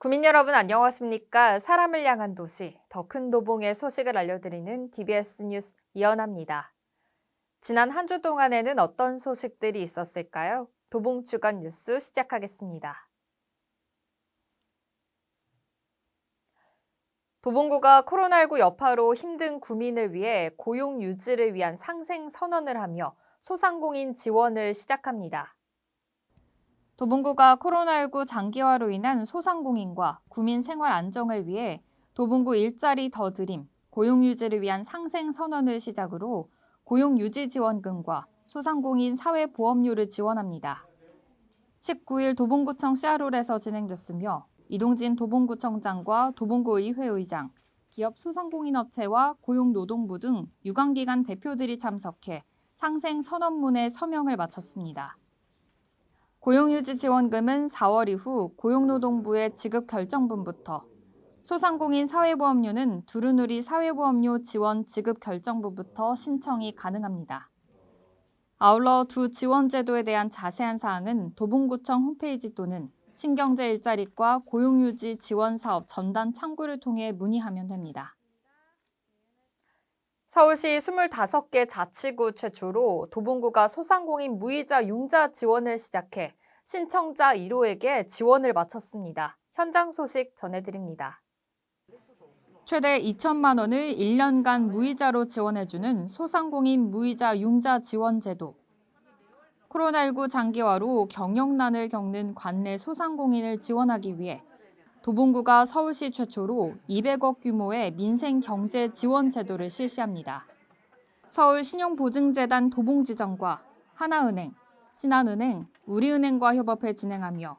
구민 여러분 안녕하십니까? 사람을 향한 도시, 더 큰 도봉의 소식을 알려드리는 DBS 뉴스 이연아입니다. 지난 한 주 동안에는 어떤 소식들이 있었을까요? 도봉 주간 뉴스 시작하겠습니다. 도봉구가 코로나19 여파로 힘든 구민을 위해 고용 유지를 위한 상생 선언을 하며 소상공인 지원을 시작합니다. 도봉구가 코로나19 장기화로 인한 소상공인과 구민 생활 안정을 위해 도봉구 일자리 더 드림, 고용 유지를 위한 상생 선언을 시작으로 고용 유지 지원금과 소상공인 사회보험료를 지원합니다. 19일 도봉구청 CR홀에서 진행됐으며 이동진 도봉구청장과 도봉구의회 의장, 기업 소상공인업체와 고용노동부 등 유관기관 대표들이 참석해 상생 선언문에 서명을 마쳤습니다. 고용유지 지원금은 4월 이후 고용노동부의 지급 결정분부터, 소상공인 사회보험료는 두루누리 사회보험료 지원 지급 결정부부터 신청이 가능합니다. 아울러 두 지원 제도에 대한 자세한 사항은 도봉구청 홈페이지 또는 신경제 일자리과 고용유지 지원사업 전단 창구를 통해 문의하면 됩니다. 서울시 25개 자치구 최초로 도봉구가 소상공인 무이자 융자 지원을 시작해 신청자 1호에게 지원을 마쳤습니다. 현장 소식 전해드립니다. 최대 2천만 원을 1년간 무이자로 지원해주는 소상공인 무이자 융자 지원 제도. 코로나19 장기화로 경영난을 겪는 관내 소상공인을 지원하기 위해 도봉구가 서울시 최초로 200억 규모의 민생경제 지원 제도를 실시합니다. 서울신용보증재단 도봉지점과 하나은행, 신한은행, 우리은행과 협업해 진행하며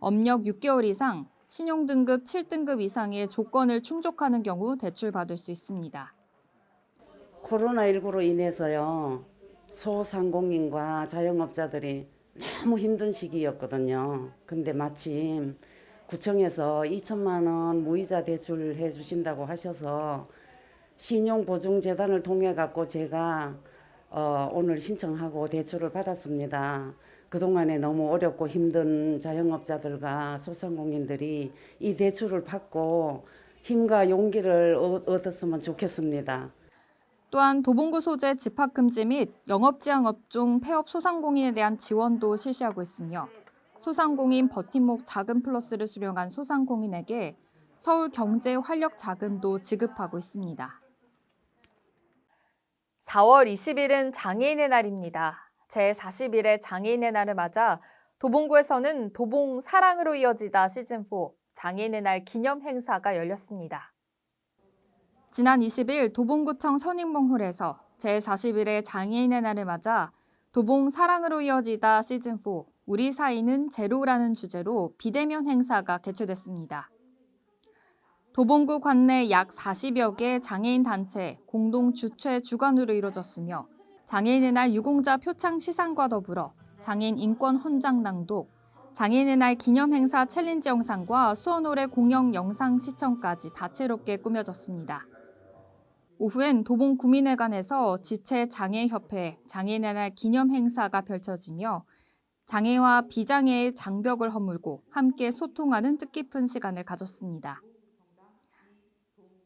업력 6개월 이상, 신용등급 7등급 이상의 조건을 충족하는 경우 대출받을 수 있습니다. 코로나19로 인해서요. 소상공인과 자영업자들이 너무 힘든 시기였거든요. 근데 마침 구청에서 2천만 원 무이자 대출해 주신다고 하셔서 신용보증재단을 통해 갖고 제가 오늘 신청하고 대출을 받았습니다. 그동안에 너무 어렵고 힘든 자영업자들과 소상공인들이 이 대출을 받고 힘과 용기를 얻었으면 좋겠습니다. 또한 도봉구 소재 집합금지 및 영업제한 업종 폐업 소상공인에 대한 지원도 실시하고 있으며 소상공인 버팀목 자금 플러스를 수령한 소상공인에게 서울경제활력자금도 지급하고 있습니다. 4월 20일은 장애인의 날입니다. 제41회 장애인의 날을 맞아 도봉구에서는 도봉 사랑으로 이어지다 시즌4 장애인의 날 기념 행사가 열렸습니다. 지난 20일 도봉구청 선익몽홀에서 제41회 장애인의 날을 맞아 도봉 사랑으로 이어지다 시즌4 우리 사이는 제로라는 주제로 비대면 행사가 개최됐습니다. 도봉구 관내 약 40여 개 장애인 단체 공동 주최 주관으로 이뤄졌으며 장애인의 날 유공자 표창 시상과 더불어 장애인 인권 헌장 낭독, 장애인의 날 기념 행사 챌린지 영상과 수어노래 공연 영상 시청까지 다채롭게 꾸며졌습니다. 오후엔 도봉구민회관에서 지체장애협회 장애인의 날 기념 행사가 펼쳐지며 장애와 비장애의 장벽을 허물고 함께 소통하는 뜻깊은 시간을 가졌습니다.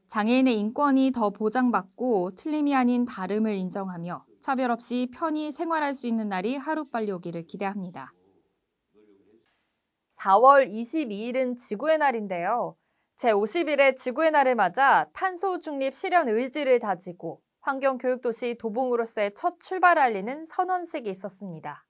장애인의 인권이 더 보장받고 틀림이 아닌 다름을 인정하며 차별 없이 편히 생활할 수 있는 날이 하루빨리 오기를 기대합니다. 4월 22일은 지구의 날인데요. 제51회 지구의 날을 맞아 탄소 중립 실현 의지를 다지고 환경교육도시 도봉으로서의 첫 출발을 알리는 선언식이 있었습니다.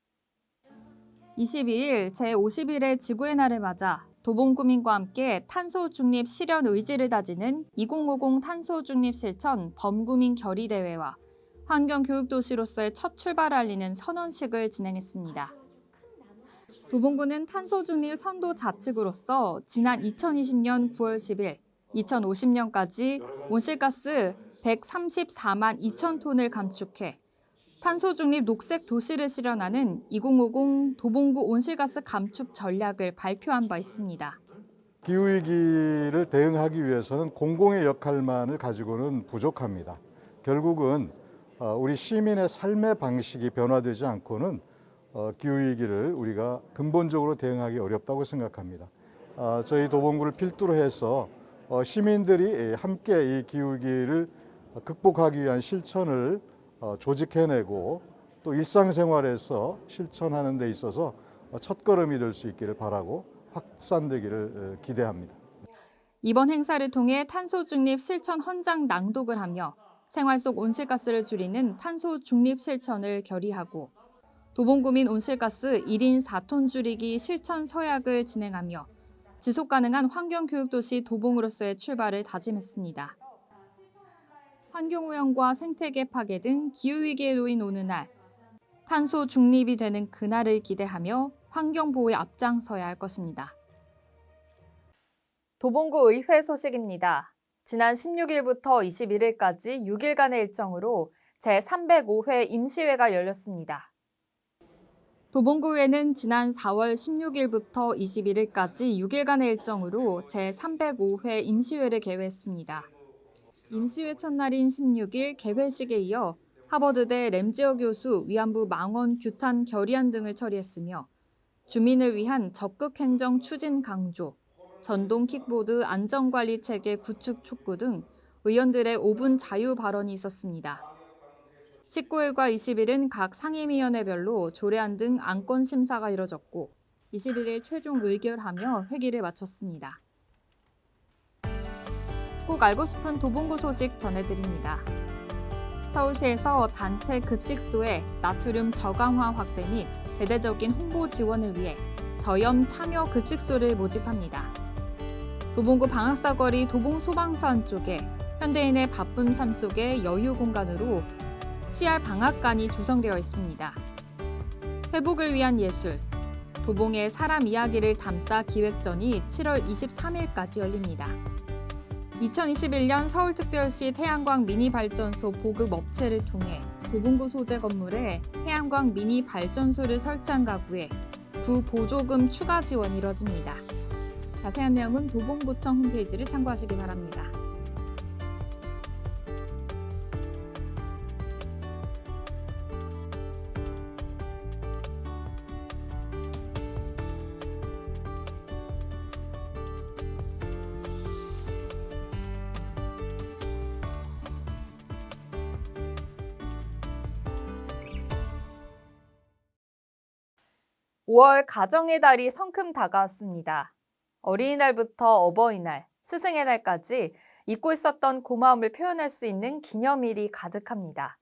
22일 제51회 지구의 날을 맞아 도봉구민과 함께 탄소 중립 실현 의지를 다지는 2050 탄소 중립 실천 범구민 결의대회와 환경교육도시로서의 첫 출발을 알리는 선언식을 진행했습니다. 도봉구는 탄소 중립 선도 자치구로서 지난 2020년 9월 10일, 2050년까지 온실가스 134만 2천 톤을 감축해 탄소 중립 녹색 도시를 실현하는 2050 도봉구 온실가스 감축 전략을 발표한 바 있습니다. 기후위기를 대응하기 위해서는 공공의 역할만을 가지고는 부족합니다. 결국은 우리 시민의 삶의 방식이 변화되지 않고는 기후위기를 우리가 근본적으로 대응하기 어렵다고 생각합니다. 저희 도봉구를 필두로 해서 시민들이 함께 이 기후위기를 극복하기 위한 실천을 조직해내고 또 일상생활에서 실천하는 데 있어서 첫걸음이 될 수 있기를 바라고 확산되기를 기대합니다. 이번 행사를 통해 탄소 중립 실천 헌장 낭독을 하며 생활 속 온실가스를 줄이는 탄소 중립 실천을 결의하고 도봉구민 온실가스 1인 4톤 줄이기 실천 서약을 진행하며 지속가능한 환경교육도시 도봉으로서의 출발을 다짐했습니다. 환경오염과 생태계 파괴 등 기후위기에 놓인 오는 날, 탄소 중립이 되는 그날을 기대하며 환경보호에 앞장서야 할 것입니다. 도봉구 의회 소식입니다. 지난 16일부터 21일까지 6일간의 일정으로 제305회 임시회가 열렸습니다. 도봉구회는 지난 4월 16일부터 21일까지 6일간의 일정으로 제305회 임시회를 개회했습니다. 임시회 첫날인 16일 개회식에 이어 하버드대 램지어 교수 위안부 망원 규탄 결의안 등을 처리했으며 주민을 위한 적극 행정 추진 강조, 전동 킥보드 안전관리 체계 구축 촉구 등 의원들의 5분 자유 발언이 있었습니다. 19일과 20일은 각 상임위원회별로 조례안 등 안건 심사가 이뤄졌고 21일 최종 의결하며 회기를 마쳤습니다. 꼭 알고 싶은 도봉구 소식 전해드립니다. 서울시에서 단체 급식소의 나트륨 저강화 확대 및 대대적인 홍보 지원을 위해 저염 참여 급식소를 모집합니다. 도봉구 방학사거리 도봉소방서 쪽에 현대인의 바쁜 삶 속의 여유 공간으로 CR 방학관이 조성되어 있습니다. 회복을 위한 예술, 도봉의 사람 이야기를 담다 기획전이 7월 23일까지 열립니다. 2021년 서울특별시 태양광 미니발전소 보급 업체를 통해 도봉구 소재 건물에 태양광 미니 발전소를 설치한 가구에 구 보조금 추가 지원이 이뤄집니다. 자세한 내용은 도봉구청 홈페이지를 참고하시기 바랍니다. (5월) 가정의 달이 성큼 다가왔습니다. 어린이날부터 어버이날, 스승의 날까지 잊고 있었던 고마움을 표현할 수 있는 기념일이 가득합니다.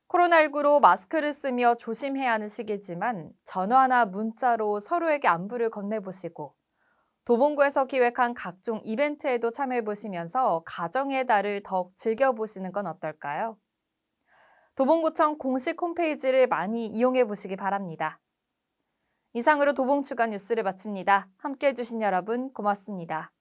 코로나19로 마스크를 쓰며 조심해야 하는 시기지만 전화나 문자로 서로에게 안부를 건네보시고 도봉구에서 기획한 각종 이벤트에도 참여해보시면서 가정의 달을 더욱 즐겨보시는 건 어떨까요? 도봉구청 공식 홈페이지를 많이 이용해보시기 바랍니다. 이상으로 도봉주간 뉴스를 마칩니다. 함께해 주신 여러분 고맙습니다.